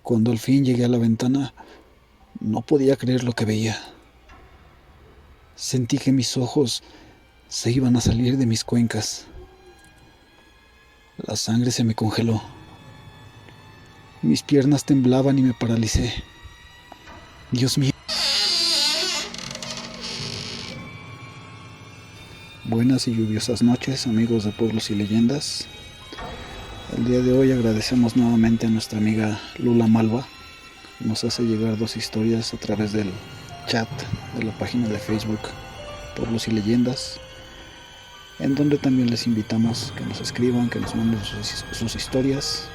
Cuando al fin llegué a la ventana, no podía creer lo que veía. Sentí que mis ojos se iban a salir de mis cuencas. La sangre se me congeló. Mis piernas temblaban y me paralicé. Dios mío. Buenas y lluviosas noches, amigos de Pueblos y Leyendas. El día de hoy agradecemos nuevamente a nuestra amiga Lula Malva. Nos hace llegar 2 historias a través del chat de la página de Facebook Pueblos y Leyendas, en donde también les invitamos que nos escriban, que nos manden sus historias,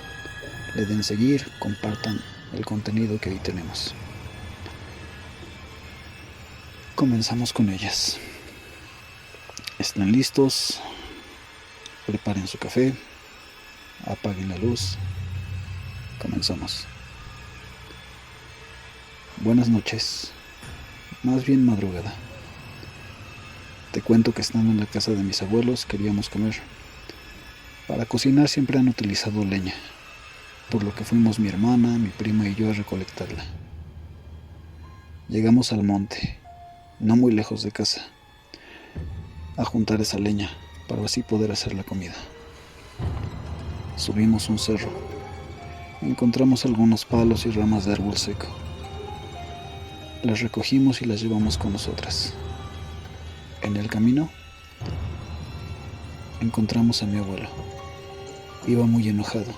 le den seguir, compartan el contenido que ahí tenemos. Comenzamos con ellas. ¿Están listos? Preparen su café, apaguen la luz. Comenzamos. Buenas noches, más bien madrugada. Te cuento que estando en la casa de mis abuelos queríamos comer. Para cocinar siempre han utilizado leña, por lo que fuimos mi hermana, mi prima y yo a recolectarla. Llegamos al monte, no muy lejos de casa, a juntar esa leña para así poder hacer la comida. Subimos un cerro, encontramos algunos palos y ramas de árbol seco. Las recogimos y las llevamos con nosotras. En el camino encontramos a mi abuelo. Iba muy enojado.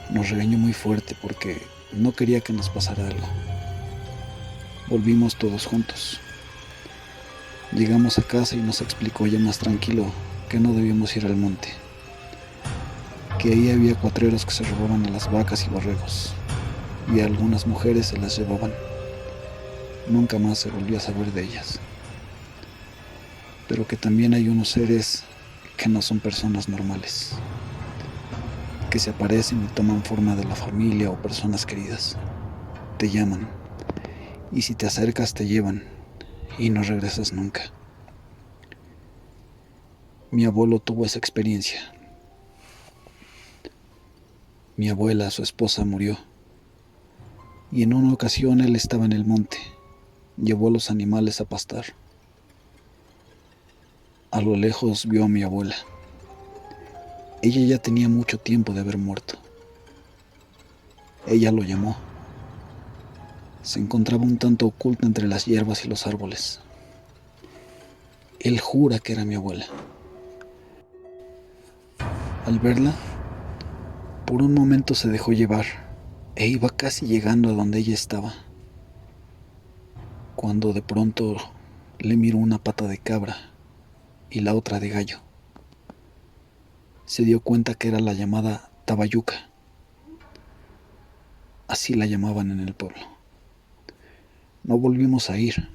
Nos regañó muy fuerte porque no quería que nos pasara algo. Volvimos todos juntos. Llegamos a casa y nos explicó ya más tranquilo que no debíamos ir al monte, que ahí había cuatreros que se robaban a las vacas y borregos, y a algunas mujeres se las llevaban. Nunca más se volvió a saber de ellas. Pero que también hay unos seres que no son personas normales, que se aparecen y toman forma de la familia o personas queridas. Te llaman, y si te acercas te llevan, y no regresas nunca. Mi abuelo tuvo esa experiencia. Mi abuela, su esposa, murió, y en una ocasión él estaba en el monte. Llevó a los animales a pastar. A lo lejos vio a mi abuela. Ella ya tenía mucho tiempo de haber muerto. Ella lo llamó. Se encontraba un tanto oculta entre las hierbas y los árboles. Él jura que era mi abuela. Al verla, por un momento se dejó llevar e iba casi llegando a donde ella estaba, cuando de pronto le miró una pata de cabra y la otra de gallo. Se dio cuenta que era la llamada tabayuca. Así la llamaban en el pueblo. No volvimos a ir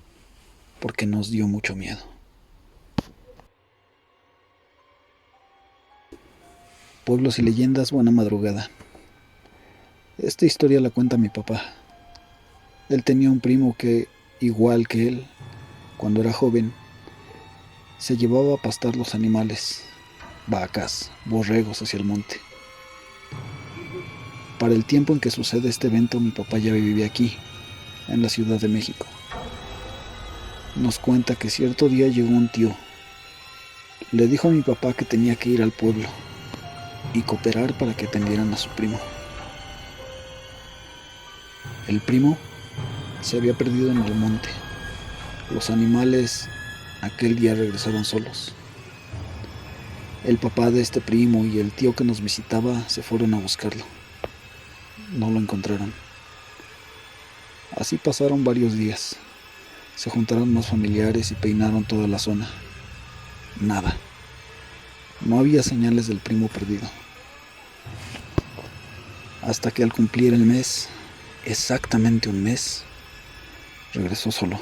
porque nos dio mucho miedo. Pueblos y Leyendas, buena madrugada. Esta historia la cuenta mi papá. Él tenía un primo que, igual que él, cuando era joven, se llevaba a pastar los animales, vacas, borregos hacia el monte. Para el tiempo en que sucede este evento, mi papá ya vivía aquí, en la Ciudad de México. Nos cuenta que cierto día llegó un tío. Le dijo a mi papá que tenía que ir al pueblo y cooperar para que atendieran a su primo. El primo se había perdido en el monte. Los animales aquel día regresaron solos. El papá de este primo y el tío que nos visitaba se fueron a buscarlo. No lo encontraron. Así pasaron varios días. Se juntaron más familiares y peinaron toda la zona. Nada. No había señales del primo perdido. Hasta que al cumplir el mes, exactamente un mes, regresó solo.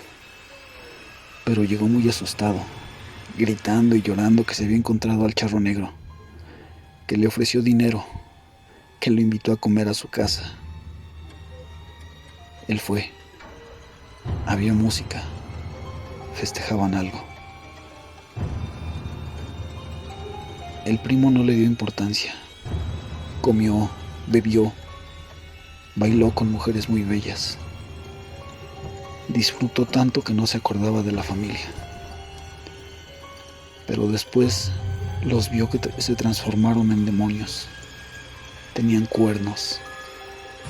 Pero llegó muy asustado, gritando y llorando que se había encontrado al charro negro, que le ofreció dinero, que lo invitó a comer a su casa. Él fue. Había música. Festejaban algo. El primo no le dio importancia. Comió, bebió, bailó con mujeres muy bellas. Disfrutó tanto que no se acordaba de la familia. Pero después los vio que se transformaron en demonios. Tenían cuernos,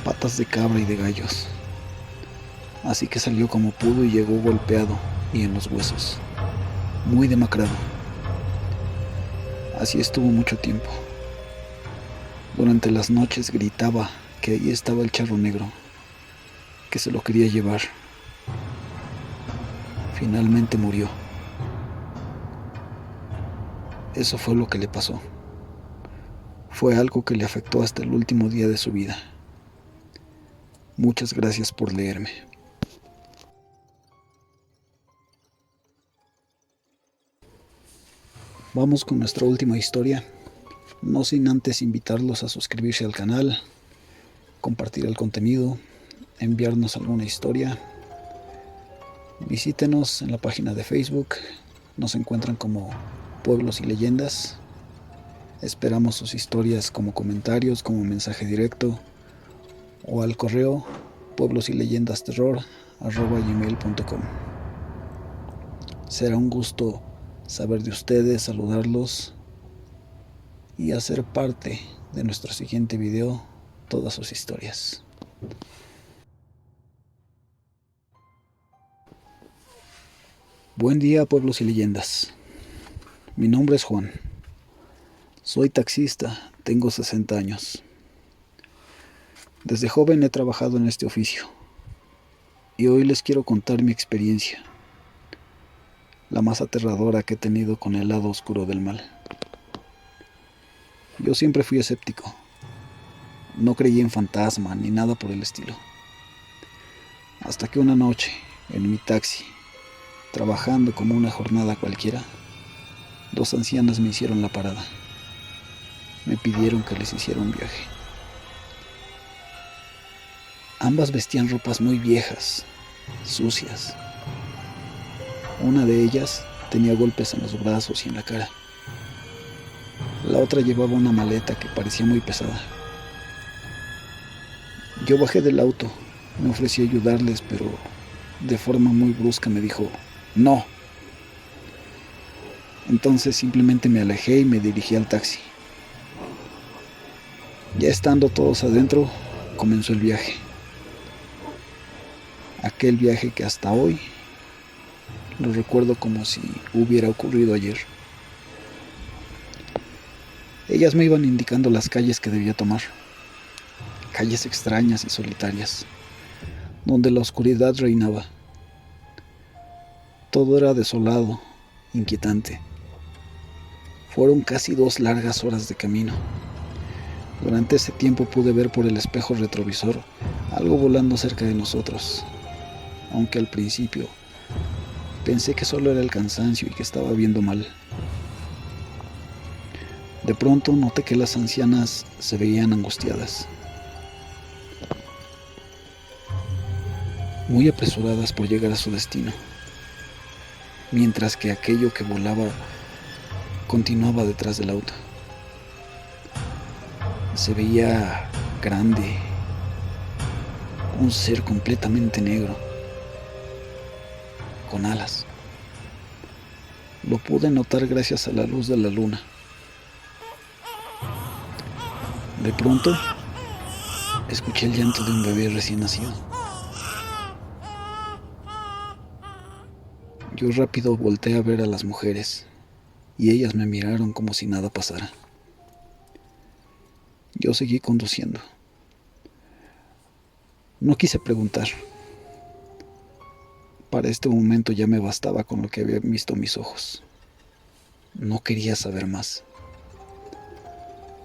patas de cabra y de gallos. Así que salió como pudo y llegó golpeado y en los huesos, muy demacrado. Así estuvo mucho tiempo. Durante las noches gritaba que ahí estaba el charro negro, que se lo quería llevar. Finalmente murió. Eso fue lo que le pasó. Fue algo que le afectó hasta el último día de su vida. Muchas gracias por leerme. Vamos con nuestra última historia, no sin antes invitarlos a suscribirse al canal, compartir el contenido, enviarnos alguna historia. Visítenos en la página de Facebook, nos encuentran como Pueblos y Leyendas. Esperamos sus historias como comentarios, como mensaje directo o al correo pueblosyleyendasterror@gmail.com. Será un gusto saber de ustedes, saludarlos y hacer parte de nuestro siguiente video todas sus historias. Buen día, pueblos y leyendas. Mi nombre es Juan. Soy taxista, tengo 60 años. Desde joven he trabajado en este oficio y hoy les quiero contar mi experiencia, la más aterradora que he tenido con el lado oscuro del mal. Yo siempre fui escéptico. No creí en fantasma ni nada por el estilo. Hasta que una noche, en mi taxi, trabajando como una jornada cualquiera, dos ancianas me hicieron la parada. Me pidieron que les hiciera un viaje. Ambas vestían ropas muy viejas, sucias. Una de ellas tenía golpes en los brazos y en la cara. La otra llevaba una maleta que parecía muy pesada. Yo bajé del auto, me ofrecí a ayudarles, pero de forma muy brusca me dijo, no. Entonces simplemente me alejé y me dirigí al taxi. Ya estando todos adentro, comenzó el viaje. Aquel viaje que hasta hoy lo recuerdo como si hubiera ocurrido ayer. Ellas me iban indicando las calles que debía tomar. Calles extrañas y solitarias, donde la oscuridad reinaba. Todo era desolado, inquietante. Fueron casi 2 largas horas de camino. Durante ese tiempo pude ver por el espejo retrovisor algo volando cerca de nosotros, aunque al principio pensé que solo era el cansancio y que estaba viendo mal. De pronto noté que las ancianas se veían angustiadas, muy apresuradas por llegar a su destino, mientras que aquello que volaba continuaba detrás del auto. Se veía grande, un ser completamente negro, con alas. Lo pude notar gracias a la luz de la luna. De pronto, escuché el llanto de un bebé recién nacido. Yo rápido volteé a ver a las mujeres y ellas me miraron como si nada pasara. Yo seguí conduciendo. No quise preguntar. Para este momento ya me bastaba con lo que había visto mis ojos. No quería saber más.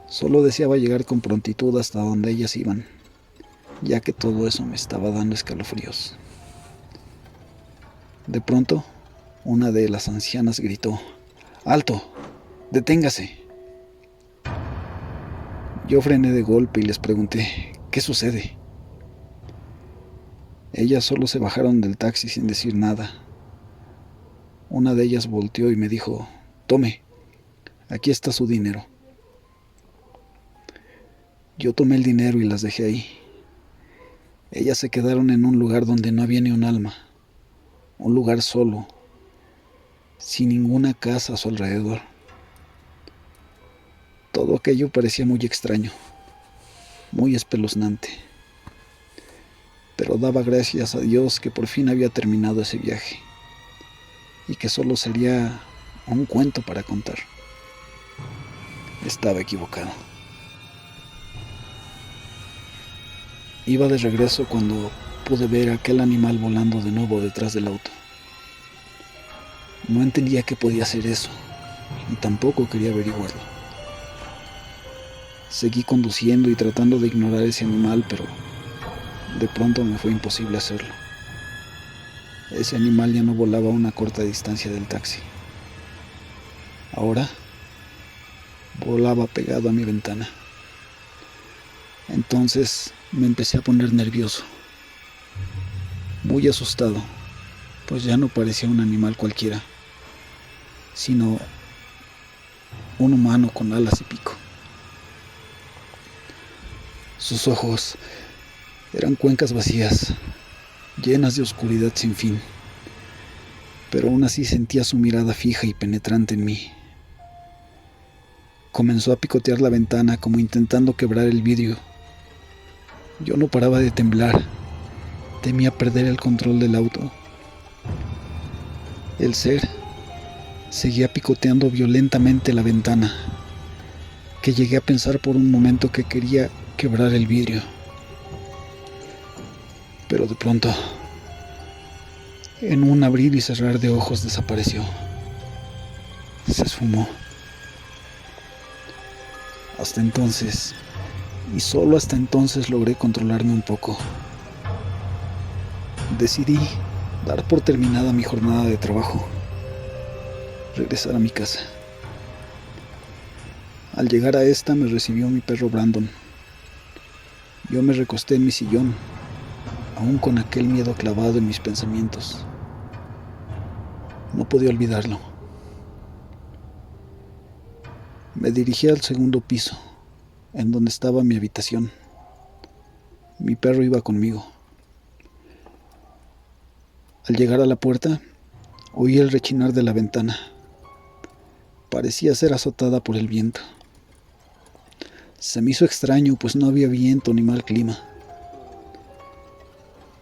Solo deseaba llegar con prontitud hasta donde ellas iban, ya que todo eso me estaba dando escalofríos. De pronto, una de las ancianas gritó, ¡alto! ¡Deténgase! Yo frené de golpe y les pregunté, ¿qué sucede? Ellas solo se bajaron del taxi sin decir nada. Una de ellas volteó y me dijo, tome, Aquí está su dinero. Yo tomé el dinero y las dejé ahí. Ellas se quedaron en un lugar donde no había ni un alma, un lugar solo, sin ninguna casa a su alrededor. Todo aquello parecía muy extraño, muy espeluznante, pero daba gracias a Dios que por fin había terminado ese viaje y que solo sería un cuento para contar. Estaba equivocado. Iba de regreso cuando pude ver a aquel animal volando de nuevo detrás del auto. No entendía qué podía ser eso y tampoco quería averiguarlo. Seguí conduciendo y tratando de ignorar ese animal, pero de pronto me fue imposible hacerlo. Ese animal ya no volaba a una corta distancia del taxi. Ahora volaba pegado a mi ventana. Entonces me empecé a poner nervioso, muy asustado, pues ya no parecía un animal cualquiera, sino un humano con alas y pico. Sus ojos eran cuencas vacías, llenas de oscuridad sin fin, pero aún así sentía su mirada fija y penetrante en mí. Comenzó a picotear la ventana como intentando quebrar el vidrio. Yo no paraba de temblar. Temía perder el control del auto. El ser seguía picoteando violentamente la ventana, que llegué a pensar por un momento que quería quebrar el vidrio. Pero de pronto, en un abrir y cerrar de ojos, desapareció. Se esfumó. Hasta entonces, y solo hasta entonces, logré controlarme un poco. Decidí dar por terminada mi jornada de trabajo, regresar a mi casa. Al llegar a esta me recibió mi perro Brandon. Yo me recosté en mi sillón, aún con aquel miedo clavado en mis pensamientos. No podía olvidarlo. Me dirigí al segundo piso, en donde estaba mi habitación. Mi perro iba conmigo. Al llegar a la puerta, oí el rechinar de la ventana. Parecía ser azotada por el viento. Se me hizo extraño, pues no había viento ni mal clima.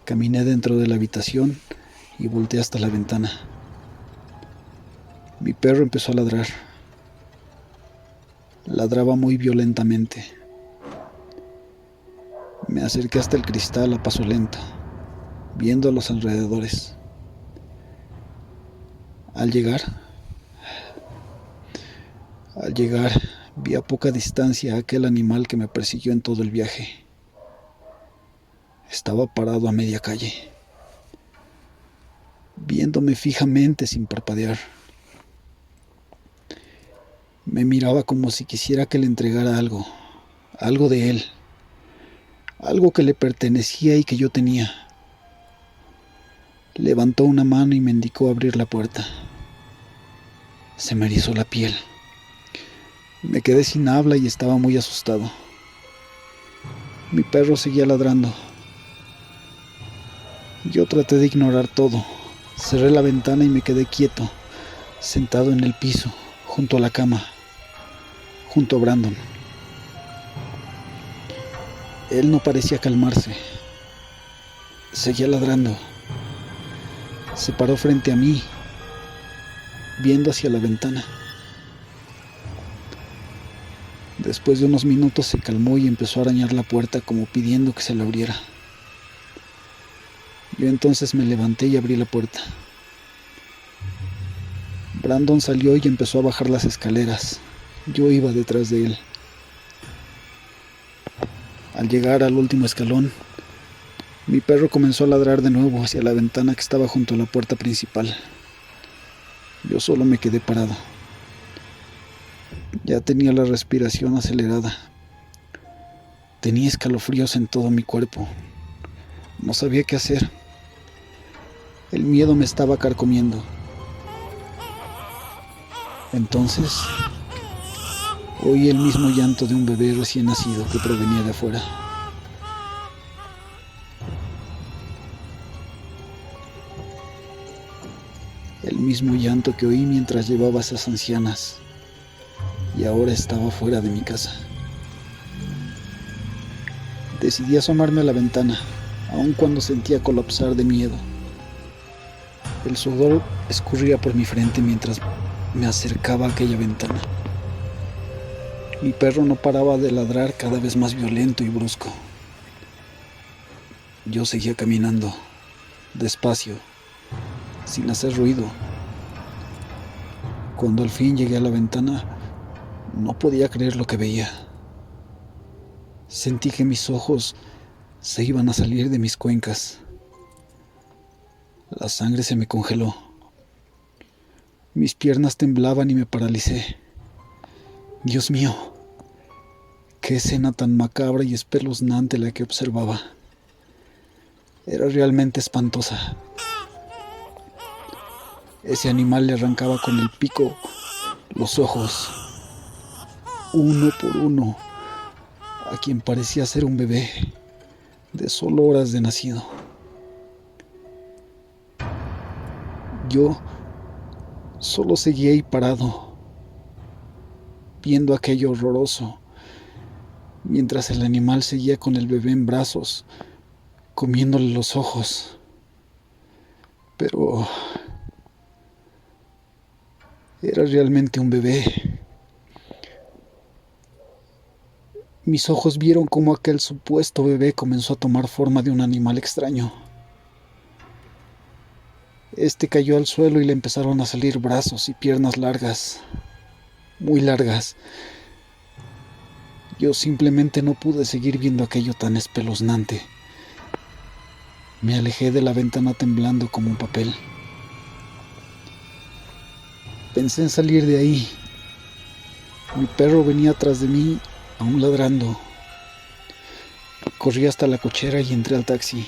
Caminé dentro de la habitación y volteé hasta la ventana. Mi perro empezó a ladrar. Ladraba muy violentamente. Me acerqué hasta el cristal a paso lento, viendo a los alrededores. Al llegar, vi a poca distancia a aquel animal que me persiguió en todo el viaje. Estaba parado a media calle, viéndome fijamente sin parpadear. Me miraba como si quisiera que le entregara algo, algo de él, algo que le pertenecía y que yo tenía. Levantó una mano y me indicó abrir la puerta. Se me erizó la piel. Me quedé sin habla y estaba muy asustado. Mi perro seguía ladrando. Yo traté de ignorar todo. Cerré la ventana y me quedé quieto, sentado en el piso, junto a la cama, junto a Brandon. Él no parecía calmarse. Seguía ladrando. Se paró frente a mí, viendo hacia la ventana. Después de unos minutos se calmó y empezó a arañar la puerta como pidiendo que se la abriera. Yo entonces me levanté y abrí la puerta. Brandon salió y empezó a bajar las escaleras. Yo iba detrás de él. Al llegar al último escalón, mi perro comenzó a ladrar de nuevo hacia la ventana que estaba junto a la puerta principal. Yo solo me quedé parado. Ya tenía la respiración acelerada. Tenía escalofríos en todo mi cuerpo. No sabía qué hacer. El miedo me estaba carcomiendo. Entonces, Oí el mismo llanto de un bebé recién nacido que provenía de afuera. El mismo llanto que oí mientras llevaba a esas ancianas y ahora estaba fuera de mi casa. Decidí asomarme a la ventana, aun cuando sentía colapsar de miedo. El sudor escurría por mi frente mientras me acercaba a aquella ventana. Mi perro no paraba de ladrar, cada vez más violento y brusco. Yo seguía caminando, despacio, sin hacer ruido. Cuando al fin llegué a la ventana, no podía creer lo que veía. Sentí que mis ojos se iban a salir de mis cuencas. La sangre se me congeló. Mis piernas temblaban y me paralicé. Dios mío, qué escena tan macabra y espeluznante la que observaba. Era realmente espantosa. Ese animal le arrancaba con el pico los ojos, uno por uno, a quien parecía ser un bebé de solo horas de nacido. Yo solo seguía ahí parado, viendo aquello horroroso, mientras el animal seguía con el bebé en brazos, comiéndole los ojos. Pero era realmente un bebé. Mis ojos vieron cómo aquel supuesto bebé comenzó a tomar forma de un animal extraño. Este cayó al suelo y le empezaron a salir brazos y piernas largas, muy largas. Yo simplemente no pude seguir viendo aquello tan espeluznante. Me alejé de la ventana temblando como un papel. Pensé en salir de ahí. Mi perro venía atrás de mí, aún ladrando. Corrí hasta la cochera y entré al taxi.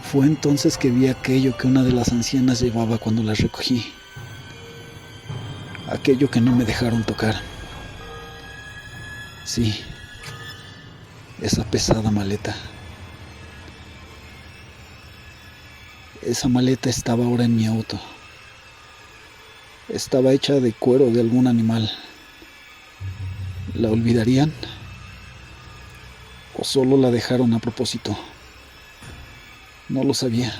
Fue entonces que vi aquello que una de las ancianas llevaba cuando las recogí. Aquello que no me dejaron tocar. Sí, esa pesada maleta. Esa maleta estaba ahora en mi auto. Estaba hecha de cuero de algún animal. ¿La olvidarían? ¿O solo la dejaron a propósito? No lo sabía.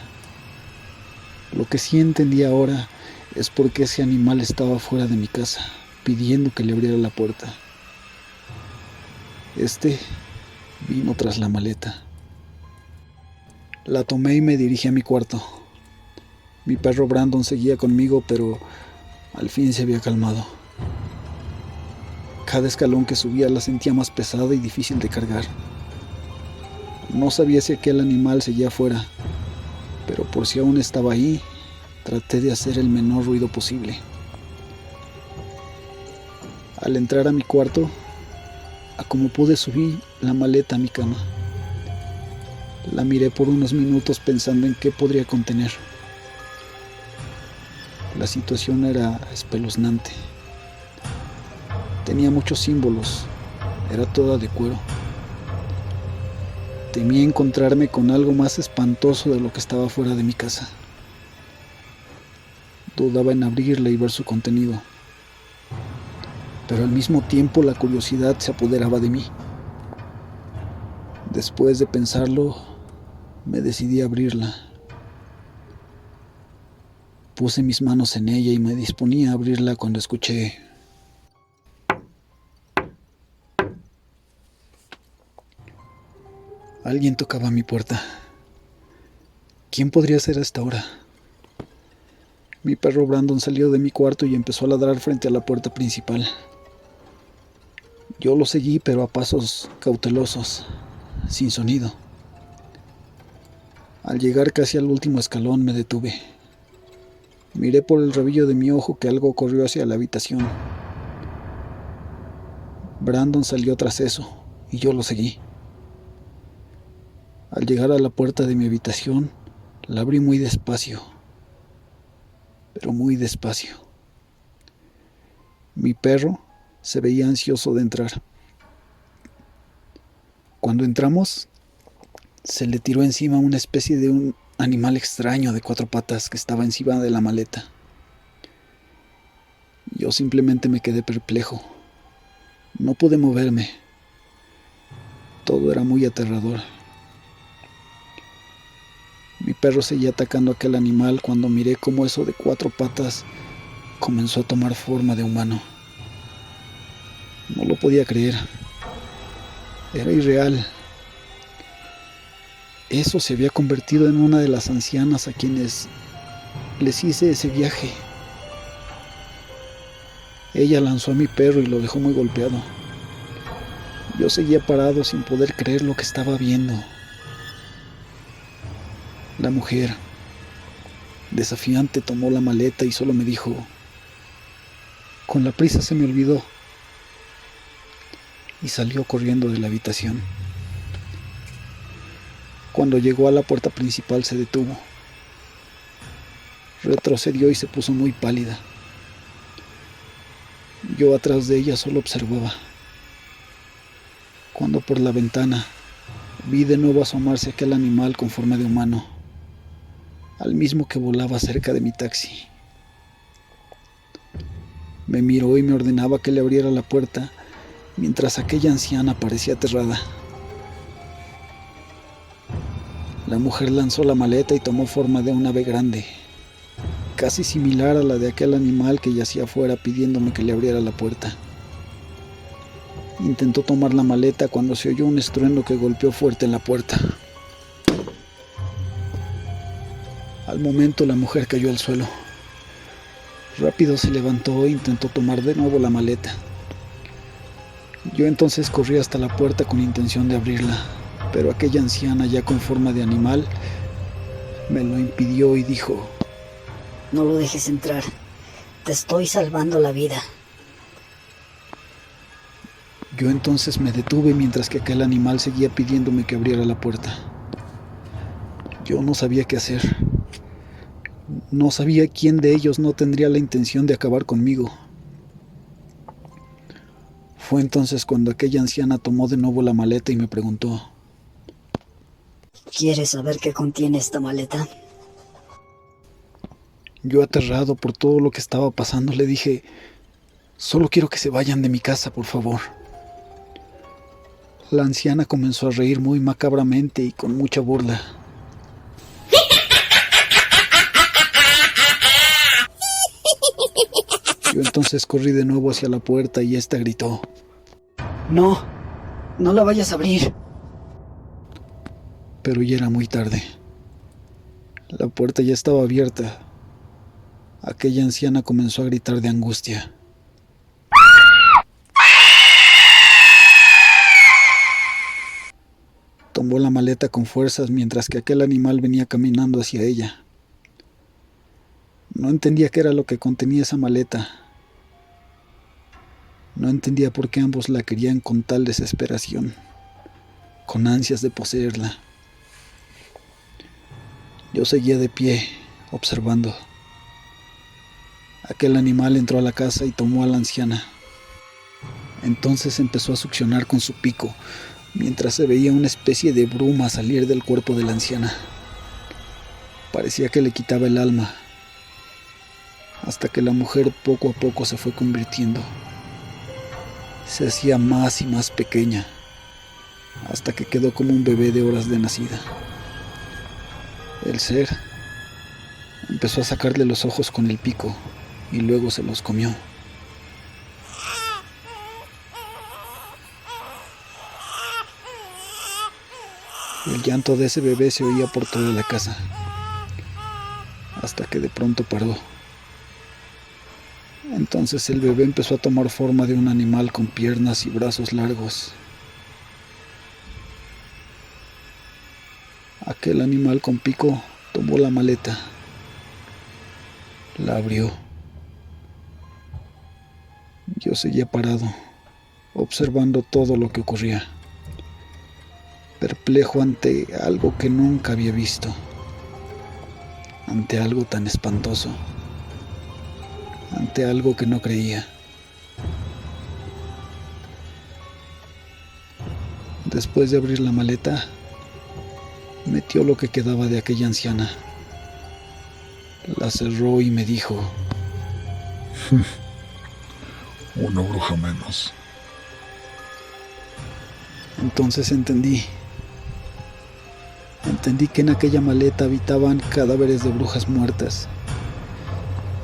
Lo que sí entendí ahora es por qué ese animal estaba fuera de mi casa, pidiendo que le abriera la puerta. Este vino tras la maleta. La tomé y me dirigí a mi cuarto. Mi perro Brandon seguía conmigo, pero al fin se había calmado. Cada escalón que subía la sentía más pesada y difícil de cargar. No sabía si aquel animal seguía afuera, pero por si aún estaba ahí, traté de hacer el menor ruido posible. Al entrar a mi cuarto, a como pude subí la maleta a mi cama. La miré por unos minutos pensando en qué podría contener. La situación era espeluznante. Tenía muchos símbolos, era toda de cuero. Temía encontrarme con algo más espantoso de lo que estaba fuera de mi casa. Dudaba en abrirla y ver su contenido, pero al mismo tiempo la curiosidad se apoderaba de mí. Después de pensarlo, me decidí a abrirla. Puse mis manos en ella y me disponía a abrirla cuando escuché. Alguien tocaba mi puerta. ¿Quién podría ser a esta hora? Mi perro Brandon salió de mi cuarto y empezó a ladrar frente a la puerta principal. Yo lo seguí, pero a pasos cautelosos, sin sonido. Al llegar casi al último escalón me detuve. Miré por el rabillo de mi ojo que algo corrió hacia la habitación. Brandon salió tras eso y yo lo seguí. Al llegar a la puerta de mi habitación, la abrí muy despacio, pero muy despacio. Mi perro Se veía ansioso de entrar. Cuando entramos, se le tiró encima una especie de un animal extraño de 4 patas que estaba encima de la maleta. Yo simplemente me quedé perplejo. No pude moverme. Todo era muy aterrador. Mi perro seguía atacando a aquel animal cuando miré cómo eso de 4 patas comenzó a tomar forma de humano. No lo podía creer. Era irreal. Eso se había convertido en una de las ancianas a quienes les hice ese viaje. Ella lanzó a mi perro y lo dejó muy golpeado. Yo seguía parado sin poder creer lo que estaba viendo. La mujer, desafiante, tomó la maleta y solo me dijo: "Con la prisa se me olvidó", y salió corriendo de la habitación. Cuando llegó a la puerta principal se detuvo. Retrocedió y se puso muy pálida. Yo atrás de ella solo observaba. Cuando por la ventana vi de nuevo asomarse aquel animal con forma de humano, al mismo que volaba cerca de mi taxi. Me miró y me ordenaba que le abriera la puerta, mientras aquella anciana parecía aterrada. La mujer lanzó la maleta y tomó forma de un ave grande, casi similar a la de aquel animal que yacía afuera pidiéndome que le abriera la puerta. Intentó tomar la maleta cuando se oyó un estruendo que golpeó fuerte en la puerta. Al momento la mujer cayó al suelo. Rápido se levantó e intentó tomar de nuevo la maleta. Yo entonces corrí hasta la puerta con intención de abrirla, pero aquella anciana ya con forma de animal me lo impidió y dijo: "No lo dejes entrar. Te estoy salvando la vida". Yo entonces me detuve mientras que aquel animal seguía pidiéndome que abriera la puerta. Yo no sabía qué hacer. No sabía quién de ellos no tendría la intención de acabar conmigo. Fue entonces cuando aquella anciana tomó de nuevo la maleta y me preguntó: ¿Quieres saber qué contiene esta maleta? Yo, aterrado por todo lo que estaba pasando, le dije: "Solo quiero que se vayan de mi casa, por favor". La anciana comenzó a reír muy macabramente y con mucha burla. Yo entonces corrí de nuevo hacia la puerta y esta gritó: No, no la vayas a abrir. Pero ya era muy tarde. La puerta ya estaba abierta. Aquella anciana comenzó a gritar de angustia. Tomó la maleta con fuerzas mientras que aquel animal venía caminando hacia ella. No entendía qué era lo que contenía esa maleta. No entendía por qué ambos la querían con tal desesperación, con ansias de poseerla. Yo seguía de pie, observando. Aquel animal entró a la casa y tomó a la anciana. Entonces empezó a succionar con su pico, mientras se veía una especie de bruma salir del cuerpo de la anciana. Parecía que le quitaba el alma, hasta que la mujer poco a poco se fue convirtiendo. Se hacía más y más pequeña, hasta que quedó como un bebé de horas de nacida. El ser empezó a sacarle los ojos con el pico y luego se los comió. El llanto de ese bebé se oía por toda la casa, hasta que de pronto paró. Entonces el bebé empezó a tomar forma de un animal con piernas y brazos largos. Aquel animal con pico tomó la maleta, la abrió. Yo seguía parado, observando todo lo que ocurría, perplejo ante algo que nunca había visto, ante algo tan espantoso, ante algo que no creía. Después de abrir la maleta, metió lo que quedaba de aquella anciana. La cerró y me dijo: Una bruja menos. Entonces entendí que en aquella maleta habitaban cadáveres de brujas muertas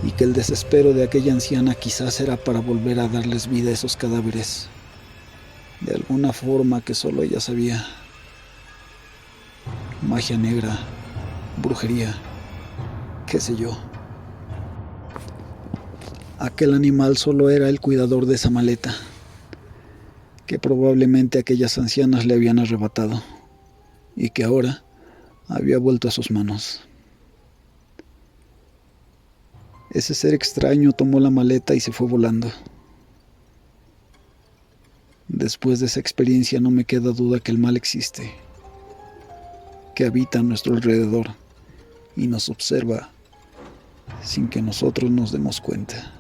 y que el desespero de aquella anciana quizás era para volver a darles vida a esos cadáveres, de alguna forma que solo ella sabía. Magia negra, brujería, qué sé yo. Aquel animal solo era el cuidador de esa maleta, que probablemente aquellas ancianas le habían arrebatado y que ahora había vuelto a sus manos. Ese ser extraño tomó la maleta y se fue volando. Después de esa experiencia no me queda duda que el mal existe, que habita a nuestro alrededor y nos observa sin que nosotros nos demos cuenta.